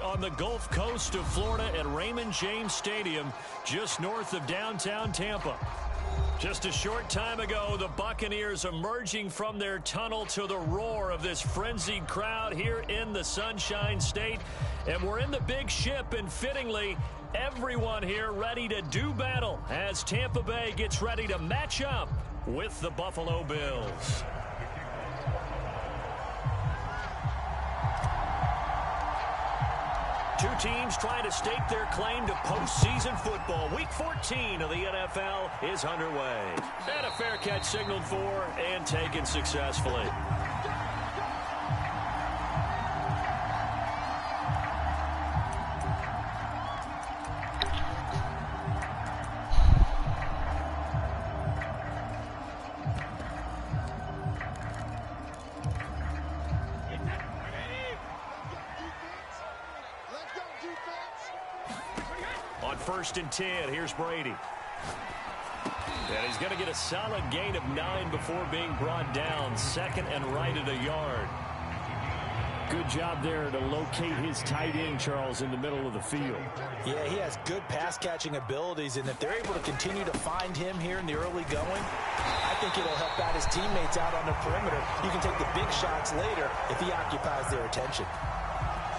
On the Gulf Coast of Florida at Raymond James Stadium, just north of downtown Tampa. Just a short time ago, the Buccaneers emerging from their tunnel to the roar of this frenzied crowd here in the Sunshine State. And we're in the big ship, and fittingly, everyone here ready to do battle as Tampa Bay gets ready to match up with the Buffalo Bills. Two teams trying to stake their claim to postseason football. Week 14 of the NFL is underway. And a fair catch signaled for and taken successfully. First and 10, here's Brady. And he's going to get a solid gain of 9 before being brought down. Second and right at a yard. Good job there to locate his tight end, Charles, in the middle of the field. Yeah, he has good pass-catching abilities, and if they're able to continue to find him here in the early going, I think it'll help out his teammates out on the perimeter. You can take the big shots later if he occupies their attention.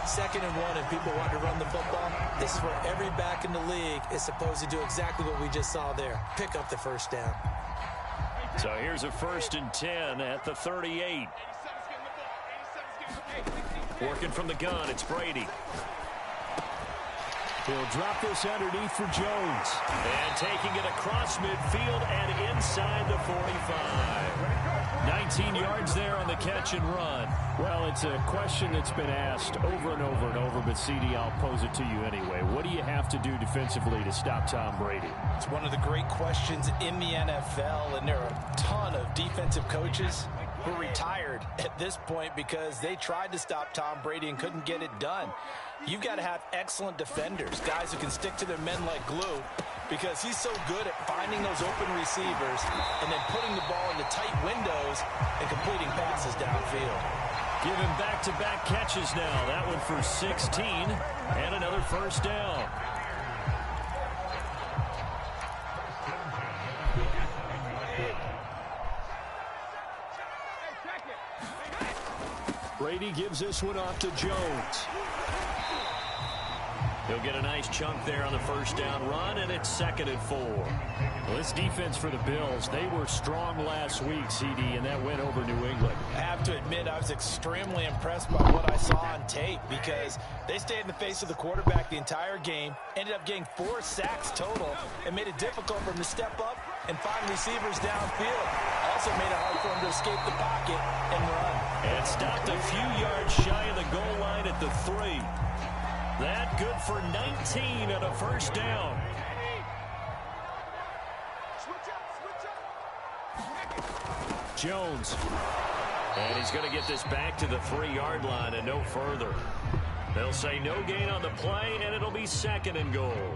Second and 1, and people want to run the football. This is where every back in the league is supposed to do exactly what we just saw there. Pick up the first down. So here's a first and 10 at the 38. Working from the gun, it's Brady. He'll drop this underneath for Jones. And taking it across midfield and inside the 45. 19 yards there on the catch and run. Well, it's a question that's been asked over and over and over, but CD, I'll pose it to you anyway. What do you have to do defensively to stop Tom Brady? It's one of the great questions in the NFL, and there are a ton of defensive coaches who are retired at this point because they tried to stop Tom Brady and couldn't get it done. You've got to have excellent defenders, guys who can stick to their men like glue, because he's so good at finding those open receivers and then putting the ball into tight windows and completing passes downfield. Give him back-to-back catches now. That one for 16 and another first down. Brady gives this one off to Jones. He'll get a nice chunk there on the first down run, and it's second and 4. Well, this defense for the Bills, they were strong last week, CD, and that went over New England. I have to admit, I was extremely impressed by what I saw on tape because they stayed in the face of the quarterback the entire game, ended up getting 4 sacks total, and made it difficult for him to step up and find receivers downfield. Also made it hard for him to escape the pocket and run. And stopped a few yards shy of the goal line at the 3. That good for 19 and a first down. Jones. And he's going to get this back to the 3-yard line and no further. They'll say no gain on the play, and it'll be second and goal.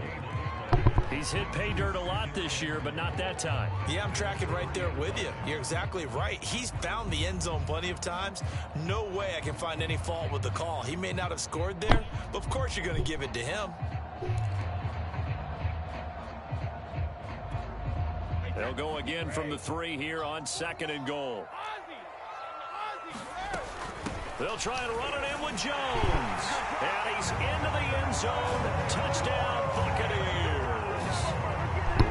He's hit pay dirt a lot this year, but not that time. Yeah, I'm tracking right there with you. You're exactly right. He's found the end zone plenty of times. No way I can find any fault with the call. He may not have scored there, but of course you're going to give it to him. They'll go again from the 3 here on second and goal. They'll try and run it in with Jones. And he's into the end zone. Touchdown, Buccaneers.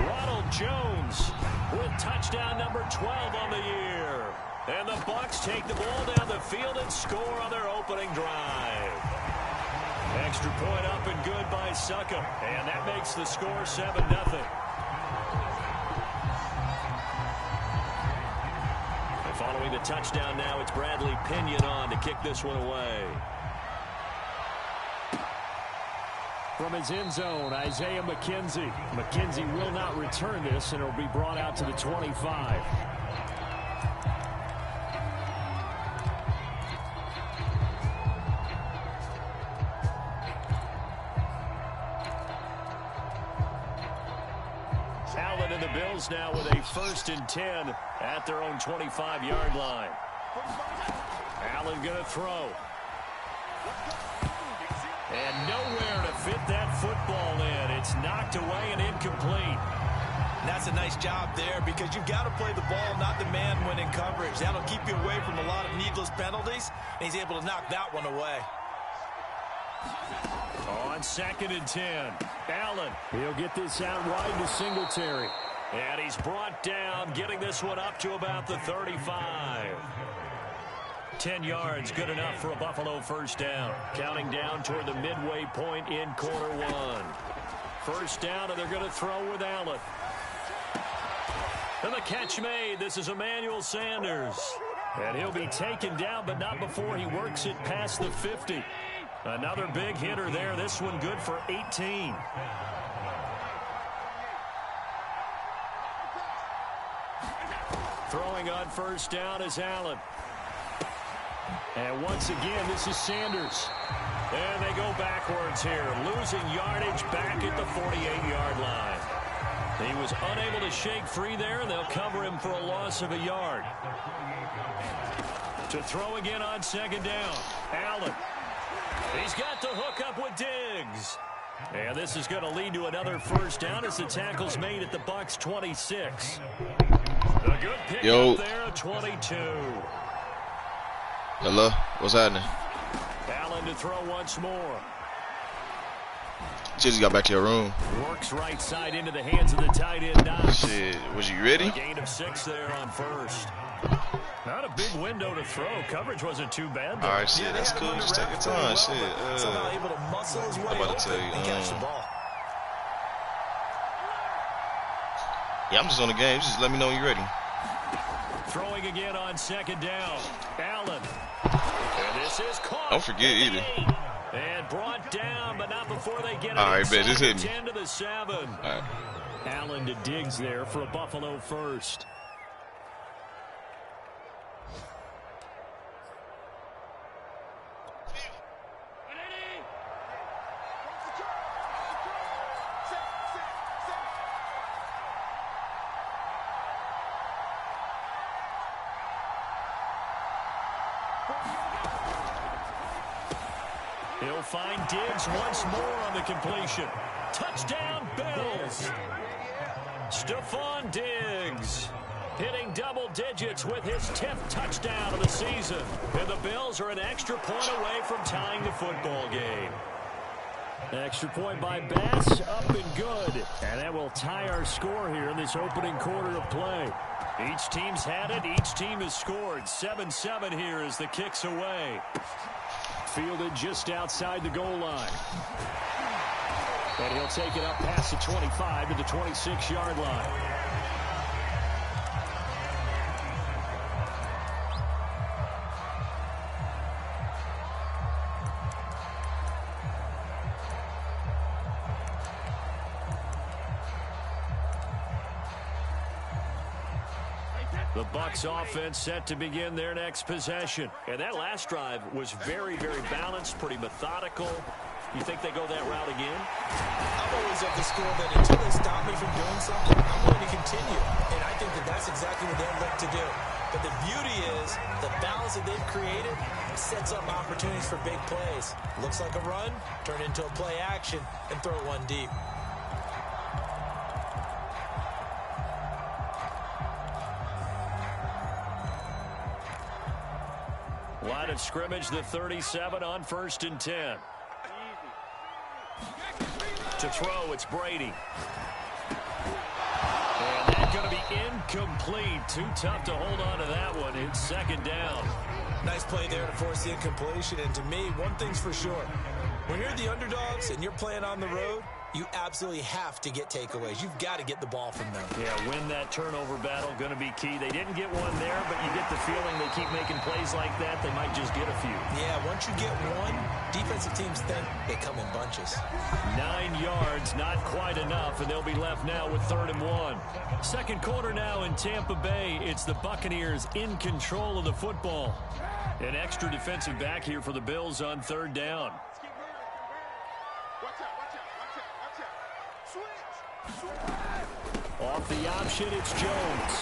Ronald Jones with touchdown number 12 on the year. And the Bucs take the ball down the field and score on their opening drive. Extra point up and good by Suckup. And that makes the score 7-0. Following the touchdown now, it's Bradley Pinion on to kick this one away. From his end zone, Isaiah McKenzie. McKenzie will not return this, and it'll be brought out to the 25. Allen and the Bills now with a first and 10 at their own 25-yard line. Allen going to throw. And nowhere to fit that football in. It's knocked away and incomplete. And that's a nice job there because you've got to play the ball, not the man when in coverage. That'll keep you away from a lot of needless penalties, and he's able to knock that one away. On 2nd and 10, Allen. He'll get this out wide to Singletary. And he's brought down, getting this one up to about the 35. 10 yards, good enough for a Buffalo first down. Counting down toward the midway point in quarter one. First down, and they're going to throw with Allen. And the catch made. This is Emmanuel Sanders. And he'll be taken down, but not before he works it past the 50. Another big hitter there. This one good for 18. Throwing on first down is Allen. And once again, this is Sanders. And they go backwards here, losing yardage back at the 48-yard line. He was unable to shake free there, and they'll cover him for a loss of a yard. To throw again on second down, Allen. He's got the hook up with Diggs. And this is going to lead to another first down as the tackle's made at the Bucs 26. A good pick up there at 22. Hello, what's happening? Allen to throw once more. Just got back to your room. Works right side into the hands of the tight end. Knox. Shit, was you ready? A gain of 6 there on first. Not a big window to throw. Coverage wasn't too bad, though. All right, shit, that's cool. Just take your time, shit. Somehow able to muscle his way I'm about to tell you. and catch the ball. Yeah, I'm just on the game. Just let me know when you're ready. Throwing again on second down. Allen. And this is caught. Don't forget either. And brought down, but not before they get it. All right, bet. Just hit me. 10 to the 7. All right. Allen to Diggs there for a Buffalo first. He'll find Diggs once more on the completion. Touchdown, Bills. Stephon Diggs hitting double digits with his 10th touchdown of the season. And the Bills are an extra point away from tying the football game. Extra point by Bass, up and good. And that will tie our score here in this opening quarter of play. Each team's had it. Each team has scored. 7-7 here as the kick's away. Fielded just outside the goal line. And he'll take it up past the 25 to the 26-yard line. The Bucs offense set to begin their next possession. And that last drive was very, very balanced, pretty methodical. You think they go that route again? I'm always of the school that until they stop me from doing something, I'm going to continue. And I think that that's exactly what they'll look to do. But the beauty is the balance that they've created sets up opportunities for big plays. Looks like a run, turn into a play action, and throw one deep. Line of scrimmage, the 37 on 1st and 10. To throw, it's Brady. And that's going to be incomplete. Too tough to hold on to that one. It's second down. Nice play there to force the incompletion. And to me, one thing's for sure. When you're the underdogs and you're playing on the road, you absolutely have to get takeaways. You've got to get the ball from them. Yeah, win that turnover battle, going to be key. They didn't get one there, but you get the feeling they keep making plays like that, they might just get a few. Yeah, once you get one, defensive teams think they come in bunches. 9 yards, not quite enough, and they'll be left now with 3rd and 1. Second quarter now in Tampa Bay. It's the Buccaneers in control of the football. An extra defensive back here for the Bills on 3rd down. Off the option, it's Jones.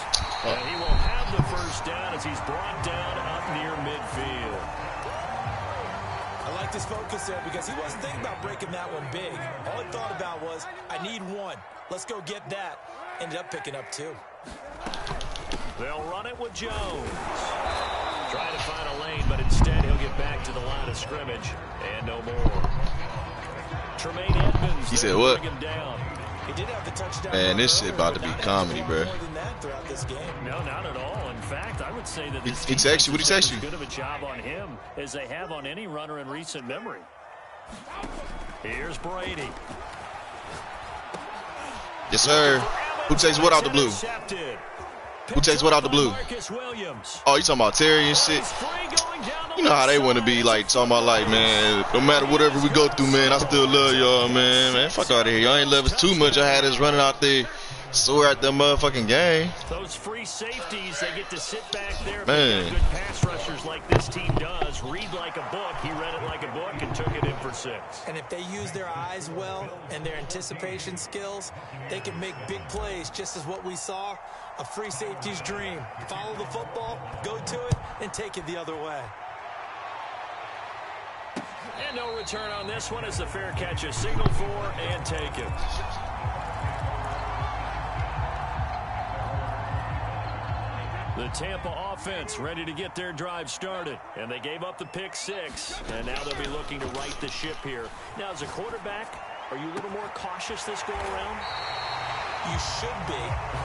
And he will have the first down as he's brought down up near midfield. I liked his focus there because he wasn't thinking about breaking that one big. All he thought about was, I need one. Let's go get that. Ended up picking up 2. They'll run it with Jones. Trying to find a lane, but instead he'll get back to the line of scrimmage. And no more. Tremaine Edmonds. He said what? Down. He did have the touchdown. Man, this shit about to be comedy, bro. No, not at all. In fact, I would say that this he text you. What he text you? As good of a job on him as they have on any runner in recent memory. Here's Brady. Yes, sir. Who takes what out the blue? Who takes what out the blue? Oh, you talking about Terry and shit? You know how they want to be, like, talking about, like, man, no matter whatever we go through, man, I still love y'all, man. Man, fuck out of here. Y'all ain't love us too much. I had us running out there, sore at the motherfucking game. Those free safeties, they get to sit back there. Man. Good pass rushers like this team does. Read like a book. He read it like a book and took it in for 6. And if they use their eyes well and their anticipation skills, they can make big plays, just as what we saw. A free safety's dream. Follow the football, go to it, and take it the other way. And no return on this one as the fair catch is signaled for and taken. The Tampa offense ready to get their drive started. And they gave up the pick 6. And now they'll be looking to right the ship here. Now, as a quarterback, are you a little more cautious this go around? You should be,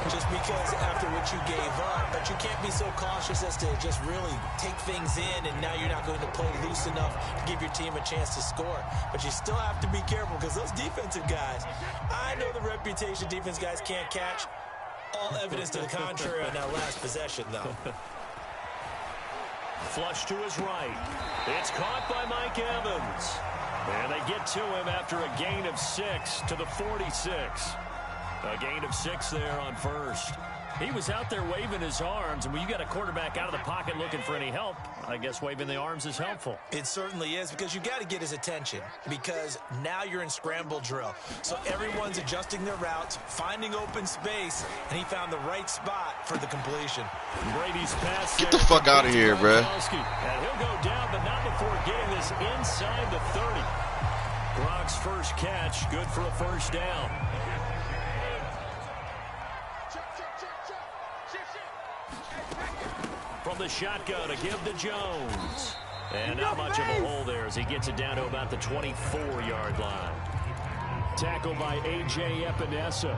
just because after what you gave up, but you can't be so cautious as to just really take things in, and now you're not going to play loose enough to give your team a chance to score. But you still have to be careful because those defensive guys, I know the reputation defense guys can't catch. All evidence to the contrary on that last possession, though. Flush to his right. It's caught by Mike Evans. And they get to him after a gain of 6 to the 46. A gain of 6 there on first. He was out there waving his arms, and when you got a quarterback out of the pocket looking for any help, I guess waving the arms is helpful. It certainly is, because you got to get his attention, because now you're in scramble drill. So everyone's adjusting their routes, finding open space, and he found the right spot for the completion. Brady's pass. Get the fuck out of here, bruh. And he'll go down, but not before getting this inside the 30. Gronk's first catch, good for a first down. From the shotgun to give to Jones. And not much of a hole there as he gets it down to about the 24-yard line. Tackled by A.J. Epinesa.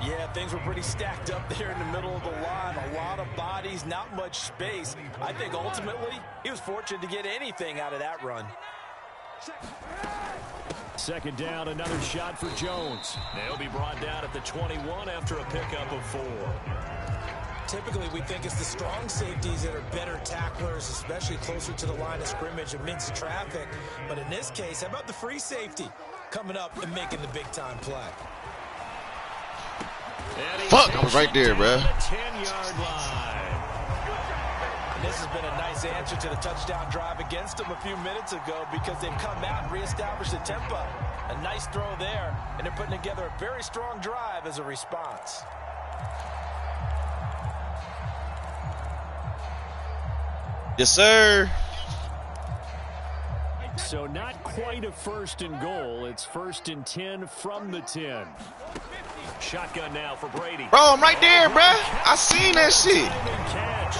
Yeah, things were pretty stacked up there in the middle of the line. A lot of bodies, not much space. I think ultimately he was fortunate to get anything out of that run. Second down, another shot for Jones. They'll be brought down at the 21 after a pickup of 4. Typically, we think it's the strong safeties that are better tacklers, especially closer to the line of scrimmage amidst traffic. But in this case, how about the free safety coming up and making the big-time play? Fuck, I was right there, bro. 10-yard line. And this has been a nice answer to the touchdown drive against them a few minutes ago, because they've come out and reestablished the tempo. A nice throw there, and they're putting together a very strong drive as a response. Yes, sir. So not quite a 1st and goal. It's 1st and 10 from the 10. Shotgun now for Brady. Bro, I'm right there, bro. I seen that shit. Catch.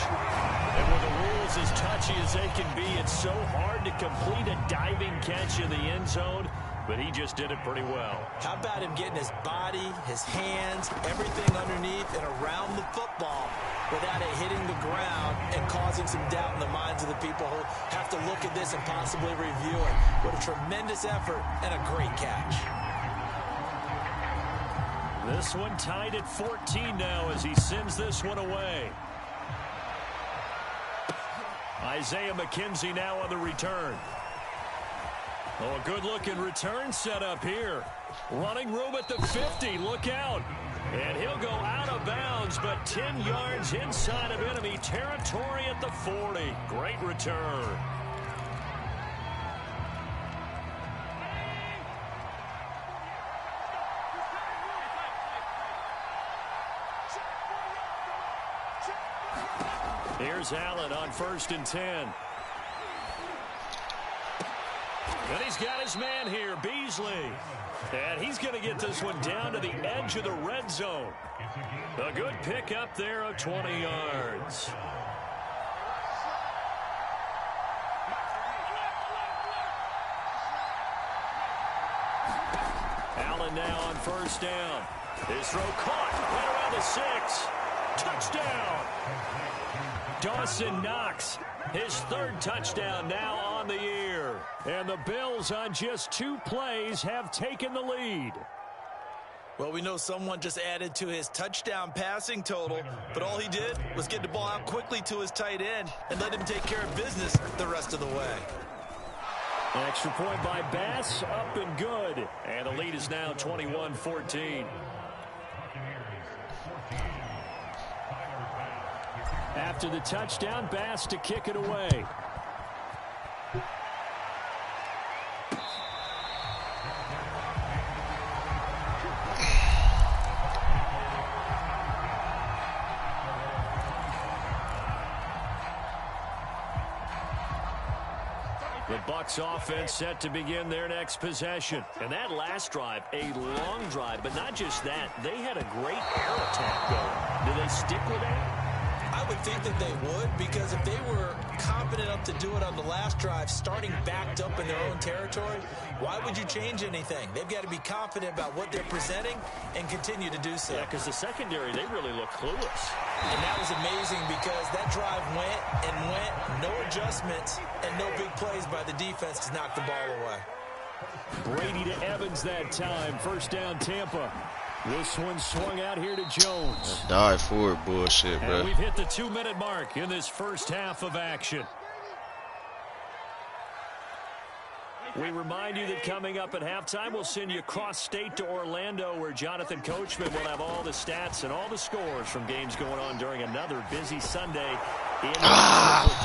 And with the rules as touchy as they can be, it's so hard to complete a diving catch in the end zone. But he just did it pretty well. How about him getting his body, his hands, everything underneath and around the football without it hitting the ground and causing some doubt in the minds of the people who have to look at this and possibly review it. What a tremendous effort and a great catch. This one tied at 14 now as he sends this one away. Isaiah McKenzie now on the return. Oh, a good-looking return set up here. Running room at the 50. Look out. And he'll go out of bounds, but 10 yards inside of enemy territory at the 40. Great return. Here's Allen on 1st and 10. And he's got his man here, Beasley. And he's going to get this one down to the edge of the red zone. A good pickup there of 20 yards. Allen now on first down. His throw caught right around the 6. Touchdown. Dawson Knox, his 3rd touchdown now on the year. And the Bills on just 2 plays have taken the lead. Well, we know someone just added to his touchdown passing total, but all he did was get the ball out quickly to his tight end and let him take care of business the rest of the way. An extra point by Bass, up and good. And the lead is now 21-14. After the touchdown, Bass to kick it away. The Bucs offense set to begin their next possession. And that last drive, a long drive, but not just that. They had a great air attack going. Do they stick with that? I would think that they would, because if they were confident enough to do it on the last drive, starting backed up in their own territory, why would you change anything? They've got to be confident about what they're presenting and continue to do so. Yeah, because the secondary, they really look clueless. And that was amazing because that drive went and went, no adjustments, and no big plays by the defense to knock the ball away. Brady to Evans that time. First down, Tampa. This one swung out here to Jones. Die for it bullshit, bro. And we've hit the 2-minute mark in this first half of action. We remind you that coming up at halftime, we'll send you across state to Orlando, where Jonathan Coachman will have all the stats and all the scores from games going on during another busy Sunday. Fuck.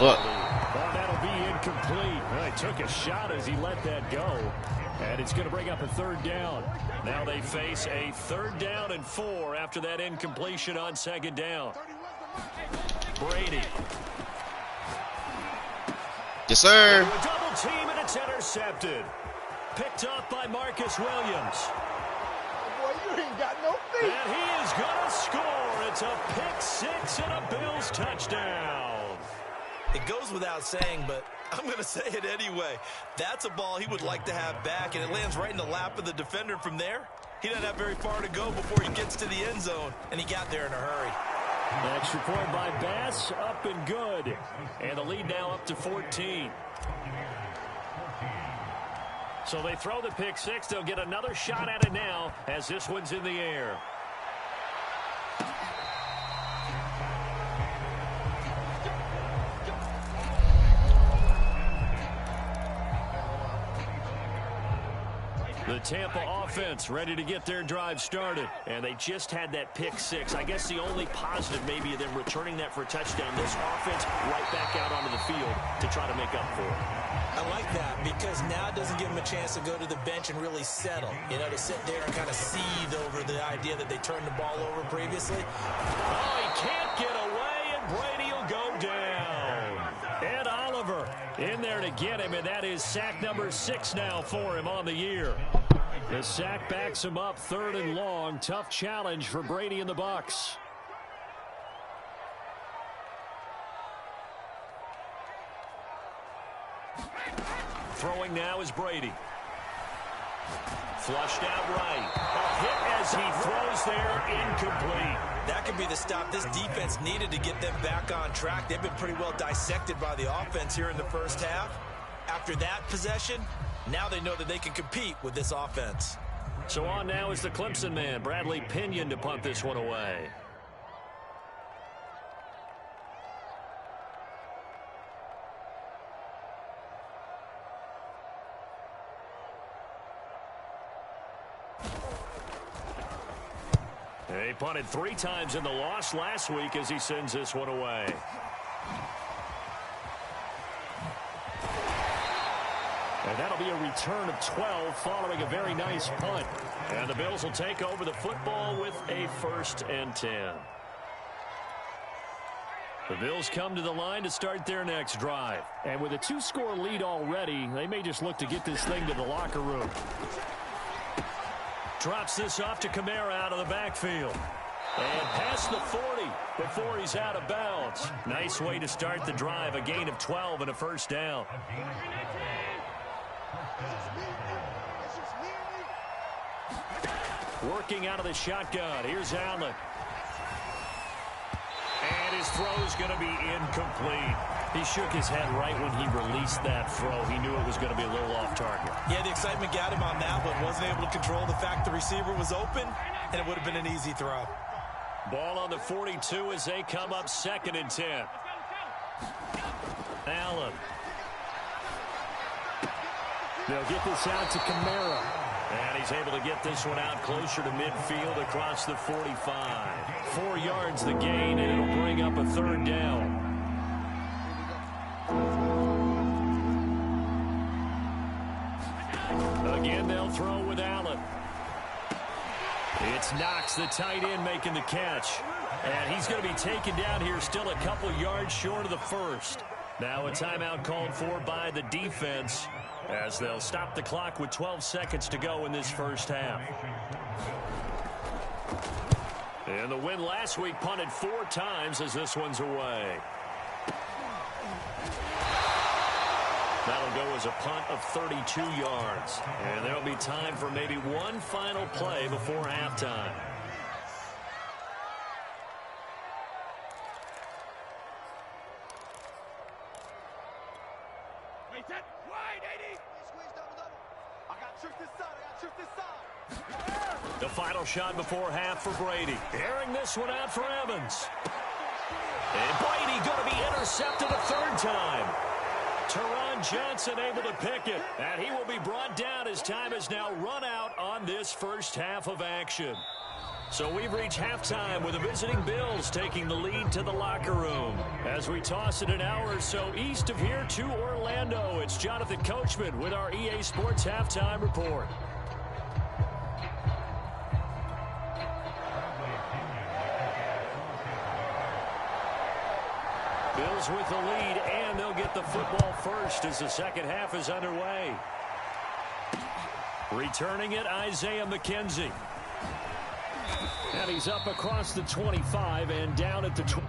Oh, that'll be incomplete. Well, he took a shot as he let that go. And it's going to bring up a 3rd down. Now they face a 3rd down and 4 after that incompletion on 2nd down. Brady. Yes, sir. A double team, and it's intercepted. Picked up by Marcus Williams. Oh, boy, you ain't got no feet. And he is going to score. It's a pick 6 and a Bills touchdown. It goes without saying, but I'm going to say it anyway. That's a ball he would like to have back, and it lands right in the lap of the defender from there. He doesn't have very far to go before he gets to the end zone, and he got there in a hurry. An extra point by Bass, up and good. And the lead now up to 14. So they throw the pick 6. They'll get another shot at it now as this one's in the air. The Tampa offense ready to get their drive started. And they just had that pick 6. I guess the only positive maybe of them returning that for a touchdown. This offense right back out onto the field to try to make up for it. I like that because now it doesn't give them a chance to go to the bench and really settle. You know, to sit there and kind of seethe over the idea that they turned the ball over previously. Oh, he can't get away, and Brady will go down. Ed Oliver in there to get him, and that is sack number 6 now for him on the year. The sack backs him up, 3rd and long. Tough challenge for Brady and the Bucs. Throwing now is Brady. Flushed out right. A hit as he throws there, incomplete. That could be the stop this defense needed to get them back on track. They've been pretty well dissected by the offense here in the first half. After that possession, now they know that they can compete with this offense. So on now is the Clemson man, Bradley Pinion, to punt this one away. He punted 3 times in the loss last week as he sends this one away. And that'll be a return of 12 following a very nice punt. And the Bills will take over the football with a 1st and 10. The Bills come to the line to start their next drive. And with a 2-score lead already, they may just look to get this thing to the locker room. Drops this off to Kamara out of the backfield. And past the 40 before he's out of bounds. Nice way to start the drive. A gain of 12 and a first down. Working out of the shotgun. Here's Allen. And his throw's going to be incomplete. He shook his head right when he released that throw. He knew it was going to be a little off target. Yeah, the excitement got him on that, but wasn't able to control the fact the receiver was open, and it would have been an easy throw. Ball on the 42 as they come up 2nd and 10. Allen. They'll get this out to Kamara. And he's able to get this one out closer to midfield across the 45. 4 yards the gain, and it'll bring up a 3rd down. Again, they'll throw with Allen. It's Knox, the tight end, making the catch. And he's going to be taken down here, still a couple yards short of the first. Now a timeout called for by the defense, as they'll stop the clock with 12 seconds to go in this first half. And the win last week punted 4 times as this one's away. That'll go as a punt of 32 yards. And there'll be time for maybe one final play before halftime. The final shot before half for Brady. Airing this one out for Evans. And Brady going to be intercepted a 3rd time. Teron Johnson able to pick it. And he will be brought down as time has now run out on this first half of action. So we've reached halftime with the visiting Bills taking the lead to the locker room. As we toss it an hour or so east of here to Orlando, it's Jonathan Coachman with our EA Sports Halftime Report. Bills with the lead, and they'll get the football first as the second half is underway. Returning it, Isaiah McKenzie. And he's up across the 25 and down at the 20.